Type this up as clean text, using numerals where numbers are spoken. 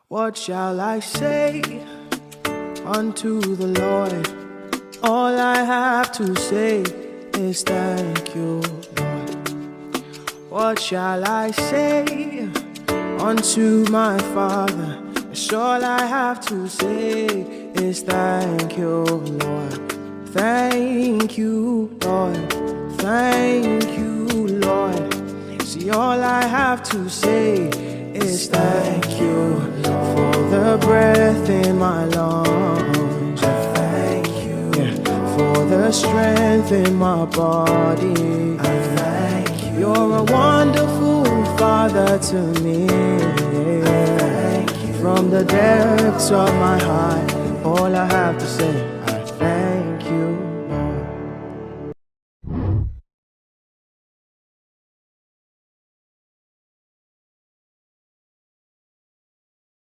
What shall I say unto the Lord? All I have to say is thank you, Lord. What shall I say unto my Father? It's all I have to say is thank you, Lord. Thank you, Lord. Thank you, Lord. See, all I have to say is thank you for the breath in my lungs. Thank you for the strength in my body. I thank you. You're a wonderful Father to me. I thank you. From the depths of my heart, all I have to say